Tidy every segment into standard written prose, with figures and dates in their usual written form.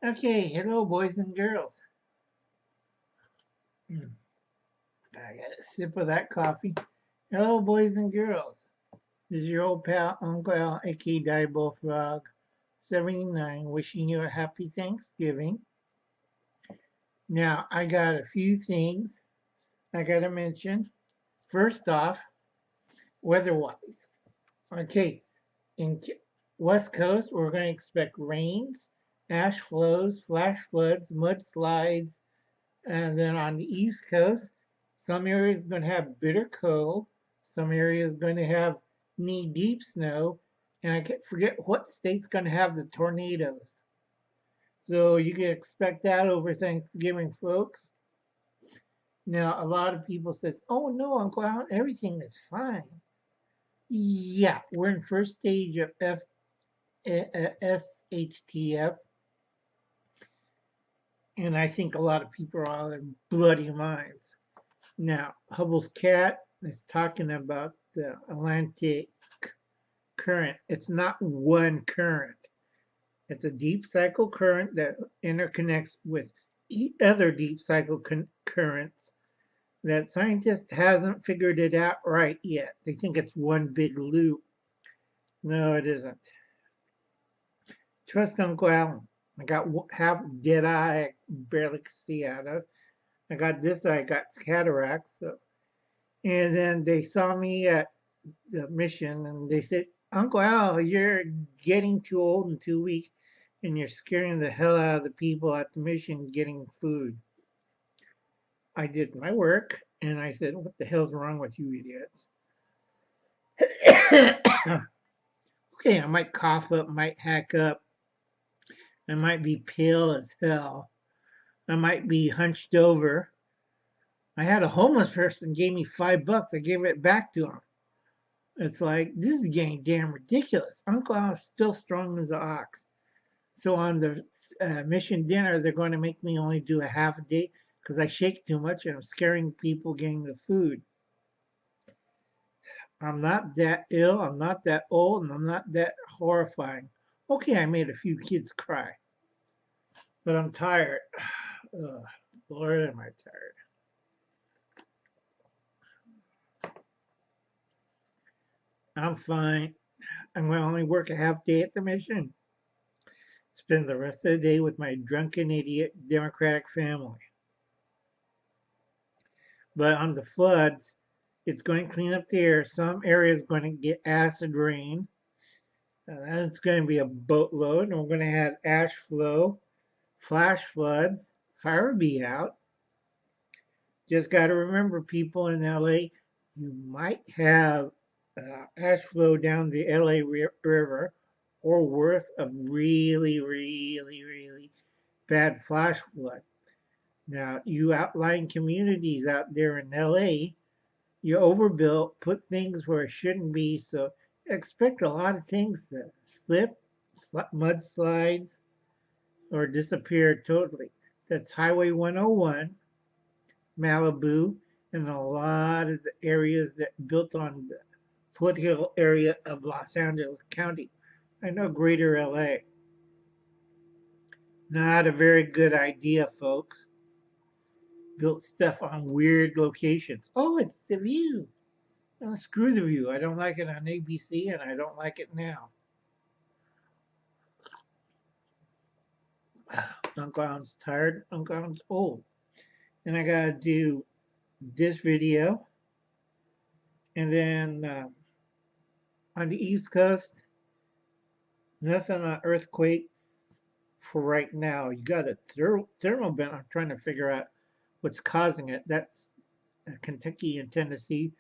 Okay, hello, boys and girls. I got a sip of that coffee. Hello, boys and girls. This is your old pal, Uncle Al, aka Diebulfrog79, wishing you a happy Thanksgiving. Now, I got a few things I got to mention. First off, weather-wise. Okay, in West Coast, we're going to expect rains, ash flows, flash floods, mudslides. And then on the East Coast, some areas are going to have bitter cold, some areas going to have knee-deep snow, and I forget what state's going to have the tornadoes. So you can expect that over Thanksgiving, folks. Now, a lot of people says, "Oh no, Uncle Alan, everything is fine." Yeah, we're in first stage of SHTF, and I think a lot of people are out of their bloody minds. Now, Hubble's cat is talking about the Atlantic current. It's not one current. It's a deep cycle current that interconnects with other deep cycle currents that scientists hasn't figured it out right yet. They think it's one big loop. No, it isn't. Trust Uncle Alan. I got half dead eye I barely could see out of. I got this eye, I got cataracts. So. And then they saw me at the mission and they said, Uncle Al, you're getting too old and too weak and you're scaring the hell out of the people at the mission getting food. I did my work and I said, what the hell's wrong with you idiots? Okay, I might cough up, might hack up, I might be pale as hell, I might be hunched over. I had a homeless person gave me $5. I gave it back to him. It's like, this is getting damn ridiculous. Uncle Al's still strong as an ox. So on the mission dinner, they're going to make me only do a half a day because I shake too much and I'm scaring people getting the food. I'm not that ill, I'm not that old, and I'm not that horrifying. Okay, I made a few kids cry, but I'm tired. Ugh, Lord, am I tired. I'm fine. I'm going to only work a half day at the mission. Spend the rest of the day with my drunken idiot Democratic family. But on the floods, it's going to clean up the air. Some areas are going to get acid rain. That's going to be a boatload. And we're going to have ash flow, flash floods, fire be out. Just got to remember, people in LA, you might have ash flow down the LA River, or worse, a really, really, really bad flash flood. Now, you outlying communities out there in LA, you overbuilt, put things where it shouldn't be, so expect a lot of things to slip, mudslides, or disappear totally. That's Highway 101, Malibu, and a lot of the areas that built on the foothill area of Los Angeles County. I know greater LA. Not a very good idea, folks. Built stuff on weird locations. Oh, it's the view. Oh, screw the view. I don't like it on ABC and I don't like it now. Uncle Alan's tired. Uncle Alan's old. And I got to do this video. And then on the East Coast, nothing on earthquakes for right now. You got a thermal vent. I'm trying to figure out what's causing it. That's Kentucky and Tennessee.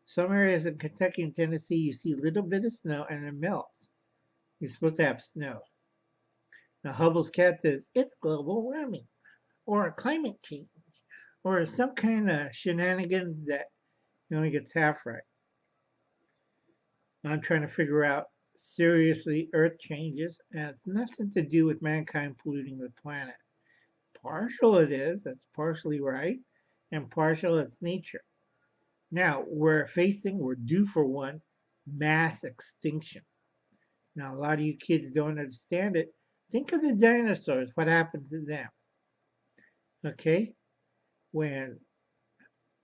Some areas in Kentucky and Tennessee, you see a little bit of snow and it melts. You're supposed to have snow. Now, Hubble's cat says it's global warming or climate change or some kind of shenanigans that he only gets half right. I'm trying to figure out seriously Earth changes, and it's nothing to do with mankind polluting the planet. Partial it is, that's partially right, and partial it's nature. Now, we're due for one, mass extinction. Now, a lot of you kids don't understand it. Think of the dinosaurs. What happened to them? Okay, when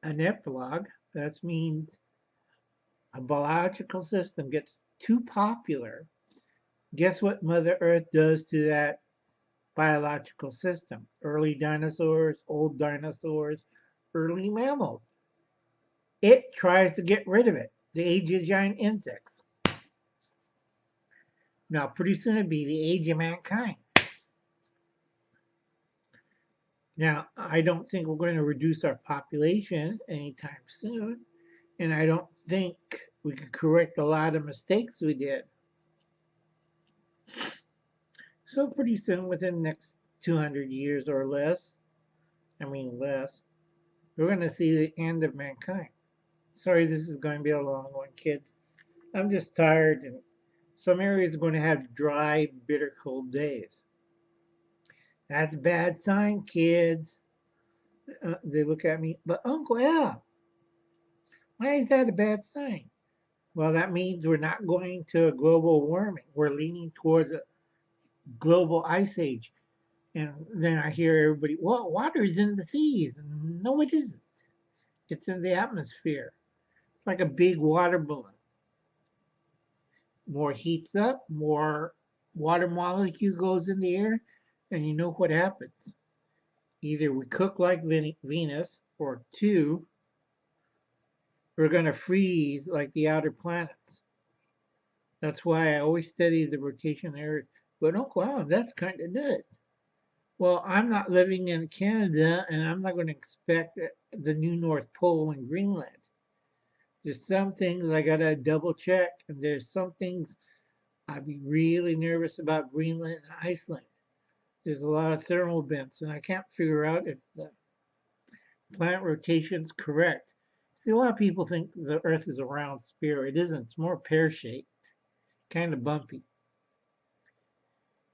an epilogue, that means a biological system gets too popular, guess what Mother Earth does to that biological system? Early dinosaurs, old dinosaurs, early mammals. It tries to get rid of it. The age of giant insects. Now, pretty soon it'll be the age of mankind. Now, I don't think we're going to reduce our population anytime soon, and I don't think we could correct a lot of mistakes we did. So pretty soon, within the next 200 years or less, less, we're going to see the end of mankind. Sorry, this is going to be a long one, kids. I'm just tired, and some areas are going to have dry, bitter cold days. That's a bad sign, kids. They look at me, but Uncle Al, why is that a bad sign? Well, that means we're not going to a global warming. We're leaning towards a global ice age. And then I hear everybody, well, water is in the seas. No, it isn't. It's in the atmosphere. It's like a big water balloon. More heats up, more water molecule goes in the air, and you know what happens. Either we cook like Venus, or two, we're going to freeze like the outer planets. That's why I always study the rotation of the Earth. But Uncle Alan, that's kind of good. Well, I'm not living in Canada, and I'm not going to expect the new North Pole in Greenland. There's some things I got to double check, and there's some things I'd be really nervous about Greenland and Iceland. There's a lot of thermal vents, and I can't figure out if the planet rotation's correct. See, a lot of people think the Earth is a round sphere. It isn't. It's more pear-shaped, kind of bumpy.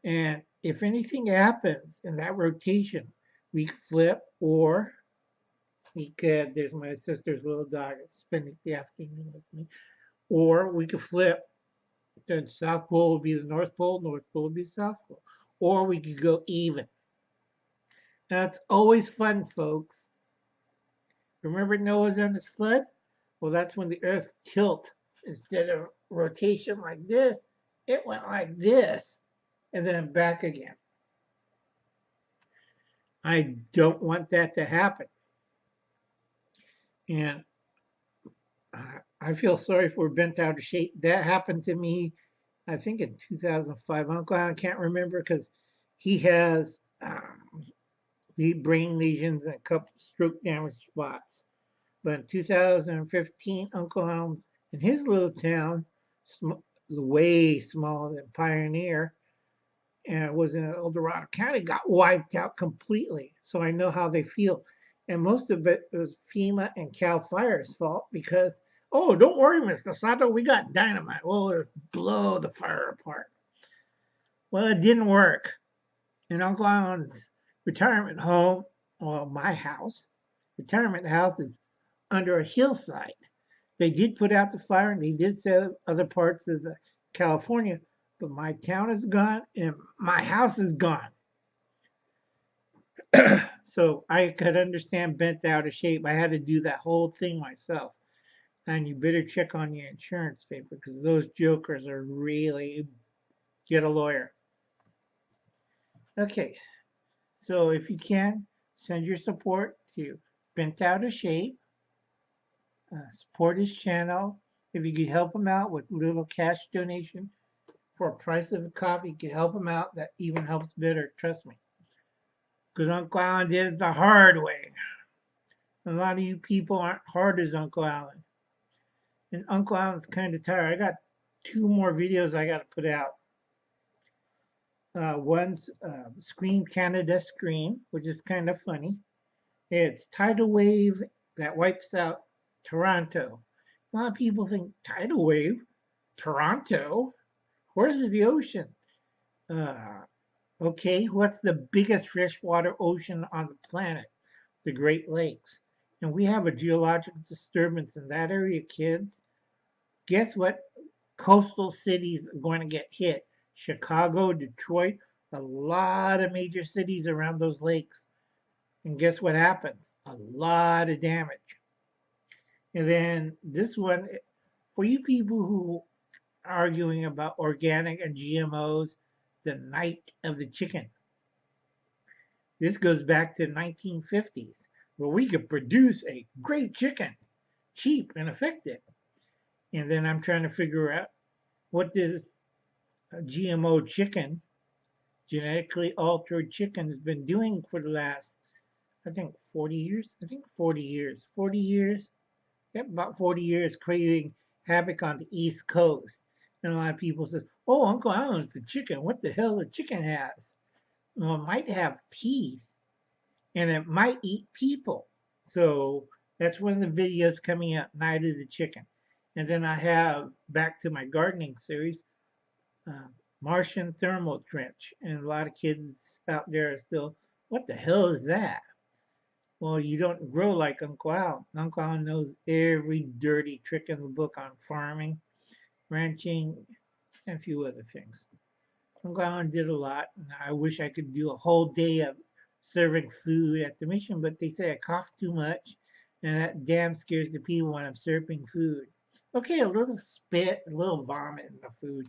And if anything happens in that rotation, we flip, or we could, there's my sister's little dog that's spending the afternoon with me, or we could flip. The South Pole would be the North Pole would be the South Pole. Or we could go even. Now, it's always fun, folks. Remember Noah's on his flood? Well, that's when the Earth tilt. Instead of rotation like this, it went like this, and then back again. I don't want that to happen. And I feel sorry if we're bent out of shape. That happened to me, I think, in 2005. Uncle Alan can't remember because he has brain lesions and a couple stroke damage spots. But in 2015, Uncle Alan's in his little town, way smaller than Pioneer, and it was in El Dorado County, got wiped out completely. So I know how they feel. And most of it was FEMA and CAL FIRE's fault because, oh, don't worry, Mr. Sato, we got dynamite. We'll blow the fire apart. Well, it didn't work. In Uncle Alan's retirement home, well, my house, retirement house is under a hillside. They did put out the fire and they did save other parts of the California, but my town is gone and my house is gone. So I could understand bent out of shape. I had to do that whole thing myself. And you better check on your insurance paper because those jokers are really, get a lawyer. Okay, so if you can, send your support to Bent Out of Shape. Support his channel. If you could help him out with a little cash donation for a price of a coffee, you could help him out. That even helps better, trust me. Because Uncle Alan did it the hard way. A lot of you people aren't hard as Uncle Alan. And Uncle Alan's kind of tired. I got 2 more videos I got to put out. One's Scream Canada Scream, which is kind of funny. It's tidal wave that wipes out Toronto. A lot of people think tidal wave, Toronto. Where's the ocean? Okay, what's the biggest freshwater ocean on the planet? The Great Lakes. And we have a geological disturbance in that area, kids. Guess what coastal cities are going to get hit? Chicago, Detroit, a lot of major cities around those lakes. And guess what happens? A lot of damage. And then this one, for you people who are arguing about organic and GMOs, the night of the chicken. This goes back to the 1950s, where we could produce a great chicken, cheap and effective. And then I'm trying to figure out what this GMO chicken, genetically altered chicken, has been doing for the last, I think, 40 years. I think 40 years. 40 years. Yep, about 40 years creating havoc on the East Coast. And a lot of people say, oh, Uncle Alan, it's a chicken. What the hell the chicken has? Well, it might have teeth and it might eat people. So that's one of the videos coming out, Night of the Chicken. And then I have, back to my gardening series, uh, Martian thermal trench. And a lot of kids out there are still, what the hell is that? Well, you don't grow like Uncle Al. Uncle Al knows every dirty trick in the book on farming, ranching, and a few other things. Uncle Alan did a lot, and I wish I could do a whole day of serving food at the mission, but they say I cough too much, and that damn scares the people when I'm serving food. Okay, a little spit, a little vomit in the food,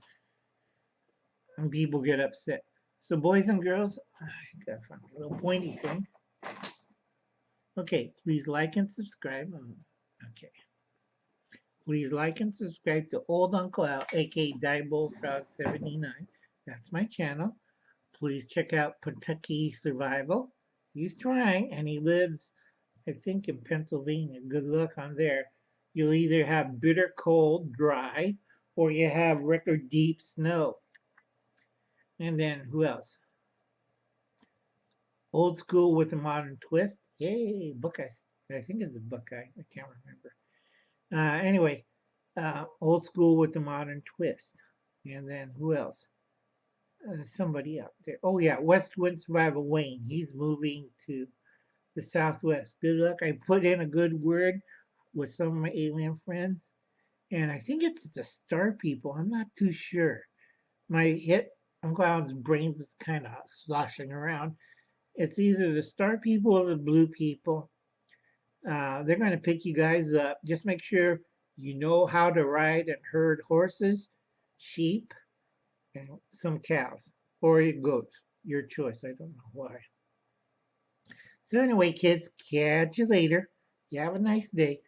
and people get upset. So, boys and girls, I gotta find a little pointy thing. Okay, please like and subscribe. Okay. Please like and subscribe to Old Uncle Al, aka Diebulfrog79. That's my channel. Please check out Kentucky Survival. He's trying, and he lives, I think, in Pennsylvania. Good luck on there. You'll either have bitter cold, dry, or you have record deep snow. And then who else? Old School with a Modern Twist. Yay, Buckeye. I think it's a Buckeye. I can't remember. Anyway, Old School with a Modern Twist. And then who else? Somebody out there. Oh yeah, West Wind Survival Wayne. He's moving to the Southwest. Good luck. I put in a good word with some of my alien friends, and I think it's the Star People. I'm not too sure. My hit Uncle Alan's brains is kind of sloshing around. It's either the Star People or the Blue People. They're going to pick you guys up. Just make sure you know how to ride and herd horses, sheep, and some cows or goats. Your choice. I don't know why. So anyway, kids, catch you later. You have a nice day.